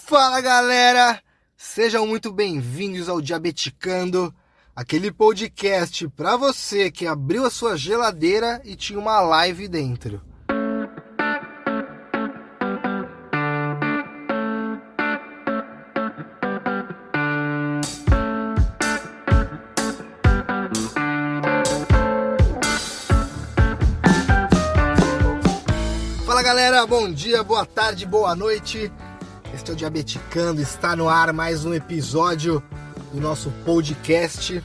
Fala galera, sejam muito bem-vindos ao Diabeticando, aquele podcast para você que abriu a sua geladeira e tinha uma live dentro. Fala galera, bom dia, boa tarde, boa noite. Este é o Diabeticando, está no ar mais um episódio do nosso podcast.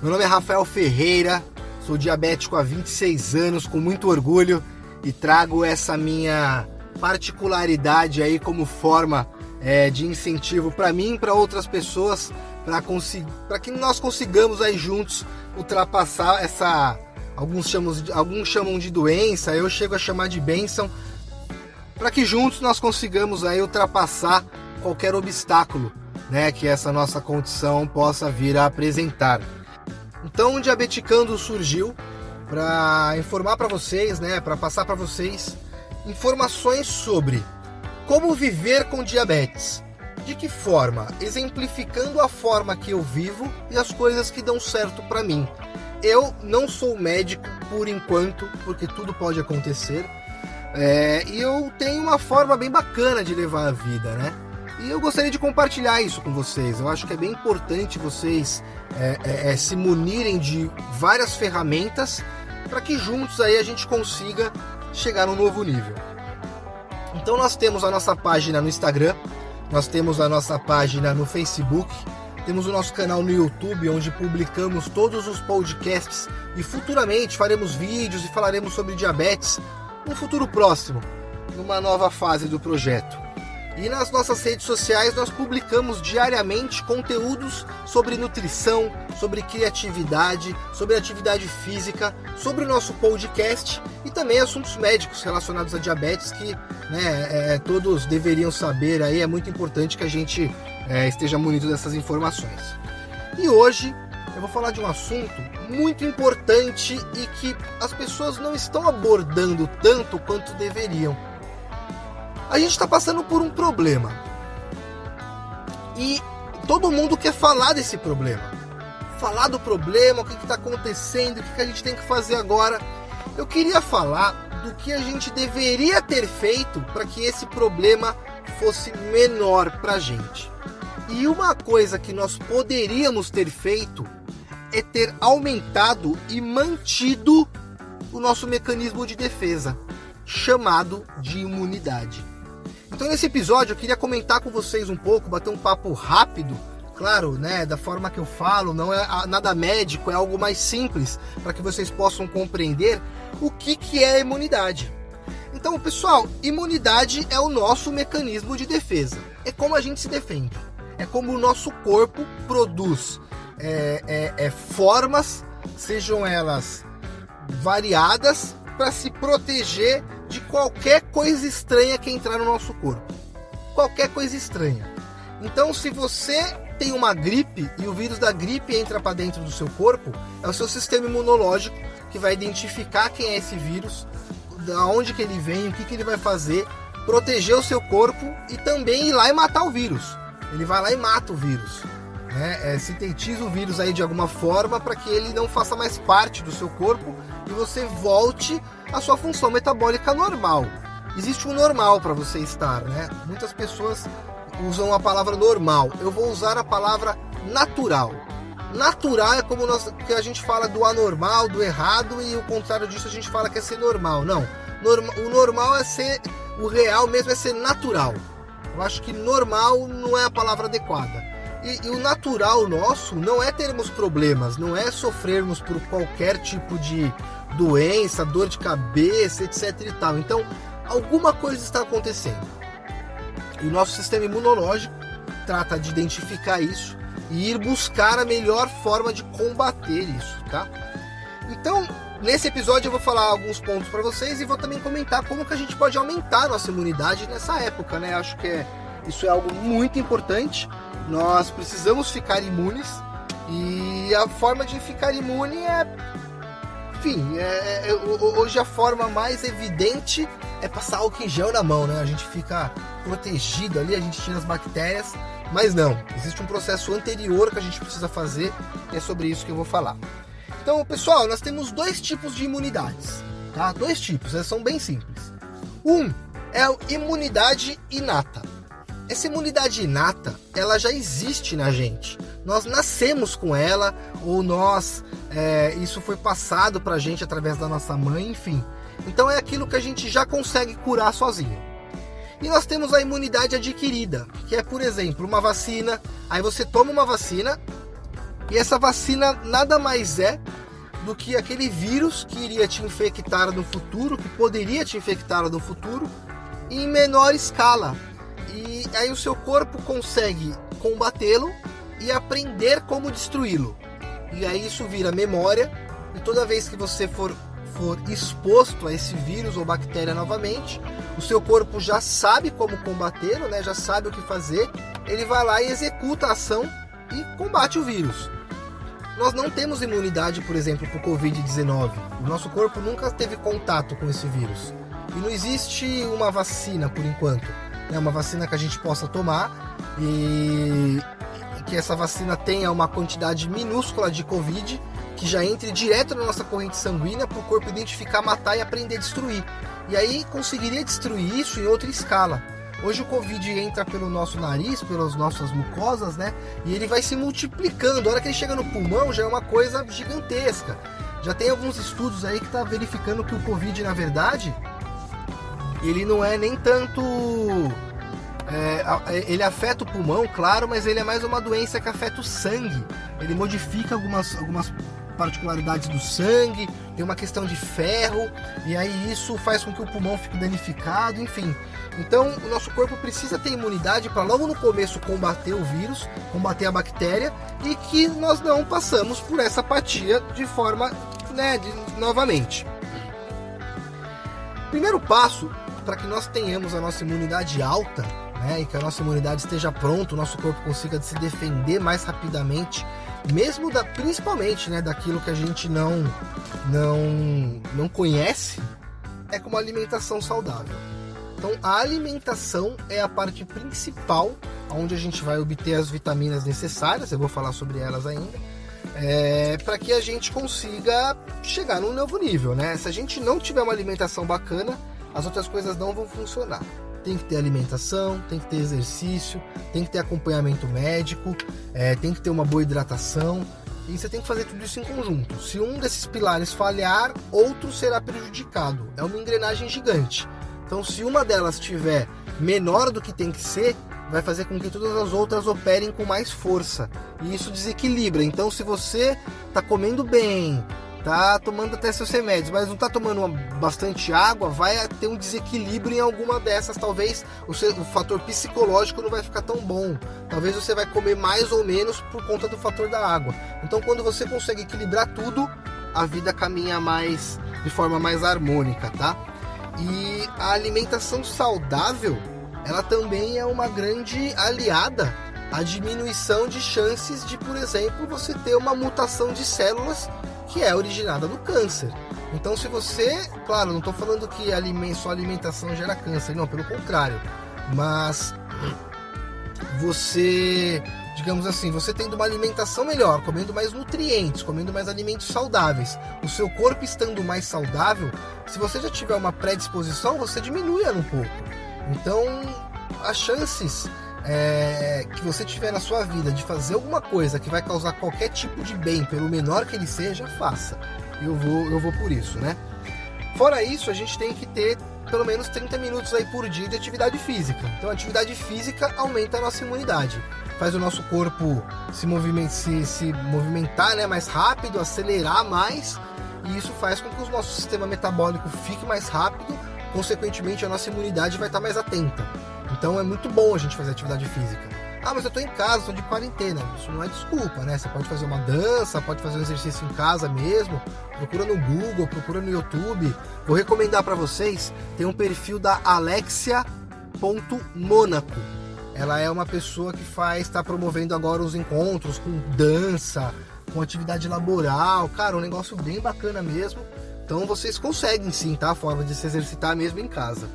Meu nome é Rafael Ferreira, sou diabético há 26 anos, com muito orgulho, e trago essa minha particularidade aí como forma de incentivo para mim e para outras pessoas, para que nós consigamos aí juntos ultrapassar essa, alguns chamam de doença, eu chego a chamar de bênção, para que juntos nós consigamos aí ultrapassar qualquer obstáculo, né, que essa nossa condição possa vir a apresentar. Então o Diabeticando surgiu para informar para vocês, né, para passar para vocês informações sobre como viver com diabetes. De que forma? Exemplificando a forma que eu vivo e as coisas que dão certo para mim. Eu não sou médico por enquanto, porque tudo pode acontecer. E eu tenho uma forma bem bacana de levar a vida, né? E eu gostaria de compartilhar isso com vocês. Eu acho que é bem importante vocês se munirem de várias ferramentas para que juntos aí a gente consiga chegar num novo nível. Então nós temos a nossa página no Instagram, nós temos a nossa página no Facebook, temos o nosso canal no YouTube, onde publicamos todos os podcasts e futuramente faremos vídeos e falaremos sobre diabetes no futuro próximo, numa nova fase do projeto. E nas nossas redes sociais nós publicamos diariamente conteúdos sobre nutrição, sobre criatividade, sobre atividade física, sobre o nosso podcast e também assuntos médicos relacionados a diabetes que, né, todos deveriam saber. Aí é muito importante que a gente esteja munido dessas informações. E hoje eu vou falar de um assunto muito importante e que as pessoas não estão abordando tanto quanto deveriam. A gente está passando por um problema e todo mundo quer falar desse problema. Falar do problema, o que está acontecendo, o que a gente tem que fazer agora. Eu queria falar do que a gente deveria ter feito para que esse problema fosse menor para a gente. E uma coisa que nós poderíamos ter feito é ter aumentado e mantido o nosso mecanismo de defesa, chamado de imunidade. Então nesse episódio eu queria comentar com vocês um pouco, bater um papo rápido, claro, né, da forma que eu falo, não é nada médico, é algo mais simples, para que vocês possam compreender o que é a imunidade. Então, pessoal, imunidade é o nosso mecanismo de defesa, é como a gente se defende, é como o nosso corpo produz formas, sejam elas variadas, para se proteger de qualquer coisa estranha que entrar no nosso corpo. Qualquer coisa estranha. Então, se você tem uma gripe e o vírus da gripe entra para dentro do seu corpo, é o seu sistema imunológico que vai identificar quem é esse vírus, da onde que ele vem, o que ele vai fazer, proteger o seu corpo e também ir lá e matar o vírus. Ele vai lá e mata o vírus. Sintetiza o vírus aí de alguma forma para que ele não faça mais parte do seu corpo e você volte à sua função metabólica normal. Existe um normal para você estar, né? Muitas pessoas usam a palavra normal. Eu vou usar a palavra natural. Natural é como que a gente fala do anormal, do errado, e o contrário disso a gente fala que é ser normal. Não, o normal é ser, o real mesmo é ser natural. Eu acho que normal não é a palavra adequada. E o natural nosso não é termos problemas, não é sofrermos por qualquer tipo de doença, dor de cabeça, etc e tal. Então, alguma coisa está acontecendo. E o nosso sistema imunológico trata de identificar isso e ir buscar a melhor forma de combater isso, tá? Então, nesse episódio eu vou falar alguns pontos para vocês e vou também comentar como que a gente pode aumentar a nossa imunidade nessa época, né? Acho que isso é algo muito importante. Nós precisamos ficar imunes e a forma de ficar imune hoje a forma mais evidente é passar álcool em gel na mão, né? A gente fica protegido ali, a gente tira as bactérias, mas não. Existe um processo anterior que a gente precisa fazer e é sobre isso que eu vou falar. Então, pessoal, nós temos 2 tipos de imunidades, tá? 2 tipos, elas são bem simples. Um é a imunidade inata. Essa imunidade inata, ela já existe na gente. Nós nascemos com ela, ou isso foi passado pra gente através da nossa mãe, enfim. Então é aquilo que a gente já consegue curar sozinho. E nós temos a imunidade adquirida, que é, por exemplo, uma vacina. Aí você toma uma vacina, e essa vacina nada mais é do que aquele vírus que iria te infectar no futuro, que poderia te infectar no futuro, em menor escala. E aí o seu corpo consegue combatê-lo e aprender como destruí-lo. E aí isso vira memória, e toda vez que você for exposto a esse vírus ou bactéria novamente, o seu corpo já sabe como combatê-lo, né? Já sabe o que fazer, ele vai lá e executa a ação e combate o vírus. Nós não temos imunidade, por exemplo, para o Covid-19. O nosso corpo nunca teve contato com esse vírus. E não existe uma vacina, por enquanto. É uma vacina que a gente possa tomar e que essa vacina tenha uma quantidade minúscula de Covid, que já entre direto na nossa corrente sanguínea para o corpo identificar, matar e aprender a destruir. E aí conseguiria destruir isso em outra escala. Hoje o Covid entra pelo nosso nariz, pelas nossas mucosas, né? E ele vai se multiplicando. A hora que ele chega no pulmão já é uma coisa gigantesca. Já tem alguns estudos aí que está verificando que o Covid, na verdade, ele não é nem tanto... ele afeta o pulmão, claro, mas ele é mais uma doença que afeta o sangue. Ele modifica algumas particularidades do sangue, tem uma questão de ferro, e aí isso faz com que o pulmão fique danificado, enfim. Então o nosso corpo precisa ter imunidade para logo no começo combater o vírus, combater a bactéria, e que nós não passamos por essa apatia de forma, novamente. Primeiro passo para que nós tenhamos a nossa imunidade alta, e que a nossa imunidade esteja pronta, o nosso corpo consiga se defender mais rapidamente, mesmo principalmente daquilo que a gente não conhece, é com uma alimentação saudável. Então a alimentação é a parte principal onde a gente vai obter as vitaminas necessárias, eu vou falar sobre elas ainda, para que a gente consiga chegar num novo nível, né? Se a gente não tiver uma alimentação bacana, as outras coisas não vão funcionar. Tem que ter alimentação, tem que ter exercício, tem que ter acompanhamento médico, tem que ter uma boa hidratação, e você tem que fazer tudo isso em conjunto. Se um desses pilares falhar, outro será prejudicado. É uma engrenagem gigante. Então, se uma delas estiver menor do que tem que ser, vai fazer com que todas as outras operem com mais força. E isso desequilibra. Então, se você está comendo bem, tá tomando até seus remédios, mas não tá tomando bastante água, vai ter um desequilíbrio em alguma dessas. Talvez o fator psicológico não vai ficar tão bom. Talvez você vai comer mais ou menos por conta do fator da água. Então, quando você consegue equilibrar tudo, a vida caminha de forma mais harmônica, tá? E a alimentação saudável, ela também é uma grande aliada à diminuição de chances de, por exemplo, você ter uma mutação de células que é originada do câncer. Então, se você... Claro, não estou falando que só alimentação gera câncer, não, pelo contrário. Mas você, digamos assim, você tendo uma alimentação melhor, comendo mais nutrientes, comendo mais alimentos saudáveis, o seu corpo estando mais saudável, se você já tiver uma predisposição, você diminui ela um pouco. Então, as chances que você tiver na sua vida de fazer alguma coisa que vai causar qualquer tipo de bem, pelo menor que ele seja, faça. Eu vou por isso, né? Fora isso, a gente tem que ter pelo menos 30 minutos aí por dia de atividade física. Então a atividade física aumenta a nossa imunidade, faz o nosso corpo se movimentar, mais rápido, acelerar mais, e isso faz com que o nosso sistema metabólico fique mais rápido, consequentemente a nossa imunidade vai estar mais atenta. Então é muito bom a gente fazer atividade física. Ah, mas eu tô em casa, tô de quarentena. Isso não é desculpa, né? Você pode fazer uma dança, pode fazer um exercício em casa mesmo. Procura no Google, procura no YouTube. Vou recomendar para vocês, tem um perfil da Alexia.monaco. Ela é uma pessoa que está promovendo agora os encontros com dança, com atividade laboral. Cara, um negócio bem bacana mesmo. Então vocês conseguem sim, tá? A forma de se exercitar mesmo em casa.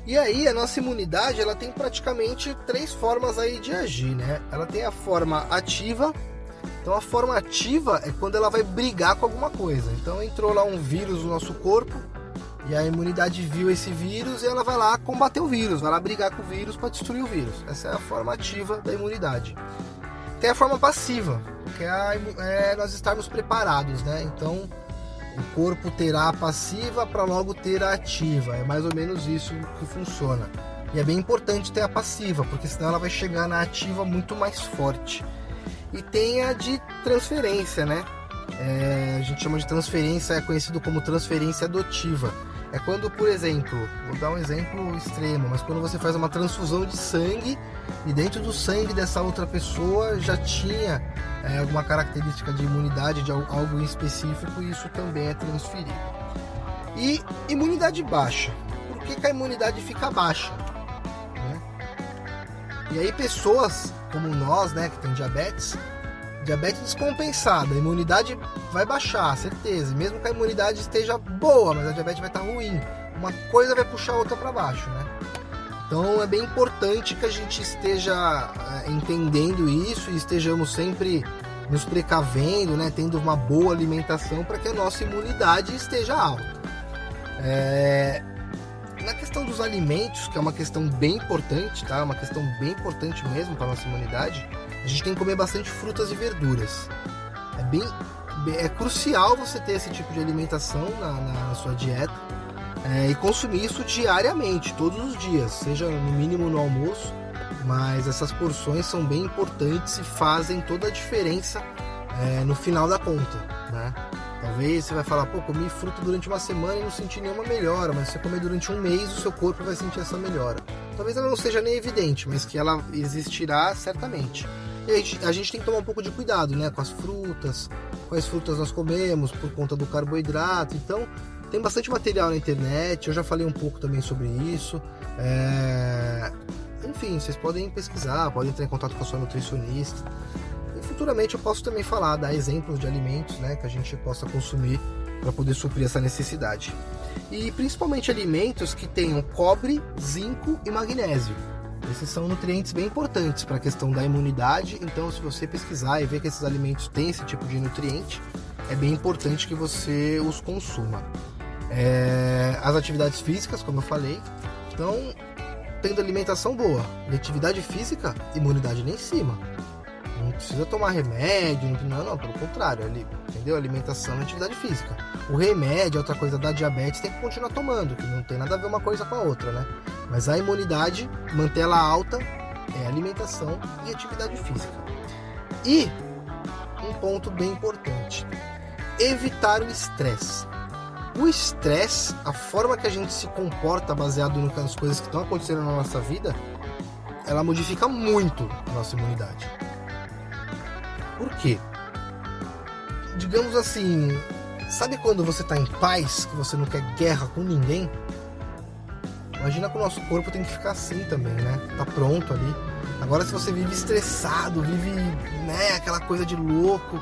E aí a nossa imunidade, ela tem praticamente 3 formas aí de agir, né? Ela tem a forma ativa. Então a forma ativa é quando ela vai brigar com alguma coisa. Então entrou lá um vírus no nosso corpo e a imunidade viu esse vírus e ela vai lá combater o vírus, vai lá brigar com o vírus para destruir o vírus. Essa é a forma ativa da imunidade. Tem a forma passiva, que é nós estarmos preparados, né? Então o corpo terá a passiva para logo ter a ativa. É mais ou menos isso que funciona. E é bem importante ter a passiva, porque senão ela vai chegar na ativa muito mais forte. E tem a de transferência, né? A gente chama de transferência, é conhecido como transferência adotiva. É quando, por exemplo, vou dar um exemplo extremo, mas quando você faz uma transfusão de sangue e dentro do sangue dessa outra pessoa já tinha alguma característica de imunidade, de algo em específico, e isso também é transferido. E imunidade baixa. Por que a imunidade fica baixa? Né? E aí pessoas como nós, né, que tem diabetes descompensada, a imunidade vai baixar, certeza. E mesmo que a imunidade esteja boa, mas a diabetes vai estar ruim. Uma coisa vai puxar a outra para baixo, né? Então é bem importante que a gente esteja entendendo isso e estejamos sempre nos precavendo, né, tendo uma boa alimentação para que a nossa imunidade esteja alta. Na questão dos alimentos, que é uma questão bem importante, tá? Uma questão bem importante mesmo para a nossa imunidade, a gente tem que comer bastante frutas e verduras. É crucial você ter esse tipo de alimentação na sua dieta e consumir isso diariamente, todos os dias, seja no mínimo no almoço, mas essas porções são bem importantes e fazem toda a diferença no final da conta, né? Talvez você vai falar, comi fruta durante uma semana e não senti nenhuma melhora, mas se você comer durante um mês, o seu corpo vai sentir essa melhora. Talvez ela não seja nem evidente, mas que ela existirá certamente. E a gente tem que tomar um pouco de cuidado, né, com as frutas, quais frutas nós comemos, por conta do carboidrato. Então, tem bastante material na internet, eu já falei um pouco também sobre isso. Enfim, vocês podem pesquisar, podem entrar em contato com a sua nutricionista. E futuramente eu posso também dar exemplos de alimentos, né, que a gente possa consumir para poder suprir essa necessidade. E principalmente alimentos que tenham cobre, zinco e magnésio. Esses são nutrientes bem importantes para a questão da imunidade. Então, se você pesquisar e ver que esses alimentos têm esse tipo de nutriente, é bem importante que você os consuma. As atividades físicas, como eu falei. Então, tendo alimentação boa e atividade física, imunidade lá em cima. Não precisa tomar remédio, não, pelo contrário, entendeu? Alimentação e atividade física. O remédio, outra coisa da diabetes, tem que continuar tomando, que não tem nada a ver uma coisa com a outra, né? Mas a imunidade, manter ela alta, é alimentação e atividade física. E um ponto bem importante, evitar o estresse. O estresse, a forma que a gente se comporta baseado nas coisas que estão acontecendo na nossa vida, ela modifica muito a nossa imunidade. Por quê? Digamos assim, sabe quando você está em paz, que você não quer guerra com ninguém? Imagina que o nosso corpo tem que ficar assim também, né? Tá pronto ali. Agora, se você vive estressado, vive, né, aquela coisa de louco,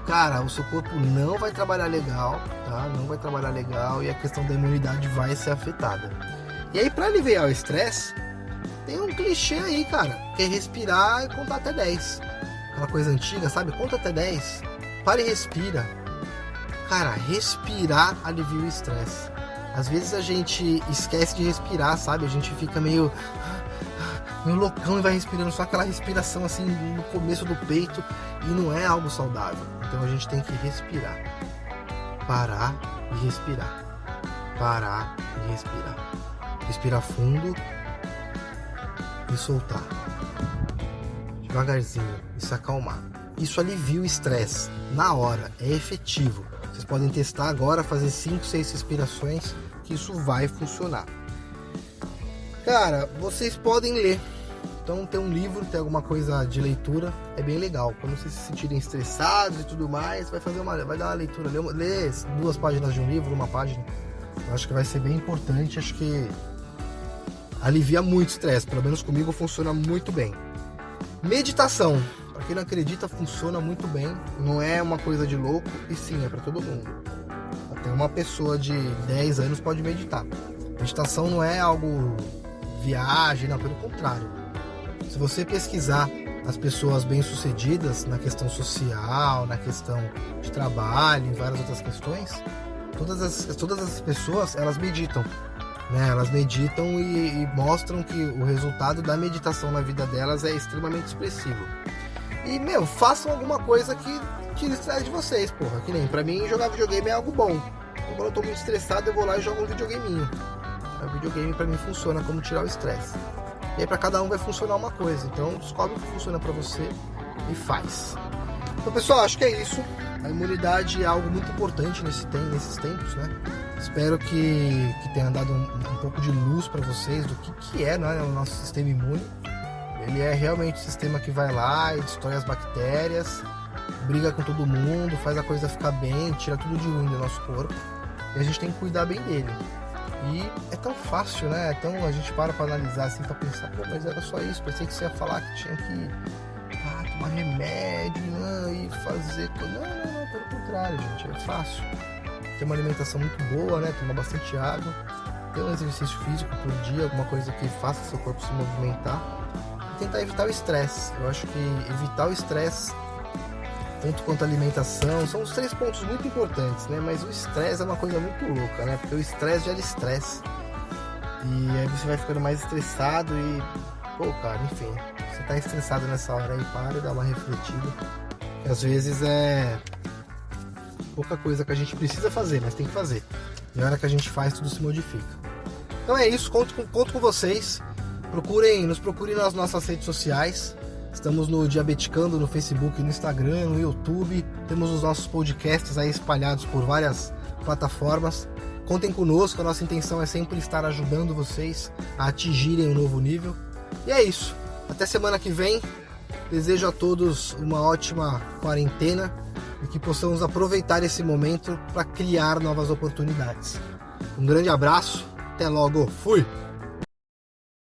cara, o seu corpo não vai trabalhar legal, tá? Não vai trabalhar legal e a questão da imunidade vai ser afetada. E aí, para aliviar o estresse, tem um clichê aí, cara, que é respirar e contar até 10. Aquela coisa antiga, sabe? Conta até 10. Para e respira. Cara, respirar alivia o estresse. Às vezes a gente esquece de respirar, sabe? A gente fica meio loucão e vai respirando só aquela respiração assim no começo do peito e não é algo saudável. Então a gente tem que respirar. Parar e respirar. Parar e respirar. Respirar fundo e soltar. Devagarzinho e se acalmar. Isso alivia o estresse na hora, é efetivo. Vocês podem testar agora, fazer 5, 6 respirações, que isso vai funcionar. Cara, vocês podem ler. Então tem um livro, tem alguma coisa de leitura, é bem legal. Quando vocês se sentirem estressados e tudo mais, vai dar uma leitura, lê 2 páginas de um livro, 1 página. Eu acho que vai ser bem importante, acho que alivia muito o estresse, pelo menos comigo funciona muito bem. Meditação, para quem não acredita, funciona muito bem, não é uma coisa de louco e sim, é para todo mundo. Até uma pessoa de 10 anos pode meditar. Meditação não é algo viagem, não, pelo contrário. Se você pesquisar as pessoas bem-sucedidas na questão social, na questão de trabalho, em várias outras questões, todas as pessoas, elas meditam, né? Elas meditam e mostram que o resultado da meditação na vida delas é extremamente expressivo. E, façam alguma coisa que tire o estresse de vocês, porra. Que nem, pra mim, jogar videogame é algo bom. Então, quando eu tô muito estressado, eu vou lá e jogo um videogameinho. O videogame pra mim funciona como tirar o estresse. E aí pra cada um vai funcionar uma coisa. Então descobre o que funciona pra você e faz. Então, pessoal, acho que é isso. A imunidade é algo muito importante nesses tempos, né? Espero que tenha dado um pouco de luz pra vocês do que é, né, o nosso sistema imune. Ele é realmente o sistema que vai lá e destrói as bactérias, briga com todo mundo, faz a coisa ficar bem, tira tudo de ruim do nosso corpo. E a gente tem que cuidar bem dele. E é tão fácil, né? Então a gente para analisar assim, pra pensar, pô, mas era só isso. Pensei que você ia falar que tinha que tomar remédio, e fazer... Não, pelo contrário, gente, é fácil. Ter uma alimentação muito boa, né? Tomar bastante água, ter um exercício físico por dia, alguma coisa que faça seu corpo se movimentar. E tentar evitar o estresse. Eu acho que evitar o estresse, tanto quanto a alimentação, são os 3 pontos muito importantes, né? Mas o estresse é uma coisa muito louca, né? Porque o estresse gera estresse. E aí você vai ficando mais estressado e... Pô, cara, enfim. Você tá estressado nessa hora aí, para e dá uma refletida. E às vezes é pouca coisa que a gente precisa fazer, mas tem que fazer. E a hora que a gente faz, tudo se modifica. Então é isso, conto com vocês. Nos procurem nas nossas redes sociais. Estamos no Diabeticando, no Facebook, no Instagram, no YouTube. Temos os nossos podcasts aí espalhados por várias plataformas. Contem conosco, a nossa intenção é sempre estar ajudando vocês a atingirem um novo nível. E é isso. Até semana que vem. Desejo a todos uma ótima quarentena e que possamos aproveitar esse momento para criar novas oportunidades. Um grande abraço. Até logo. Fui!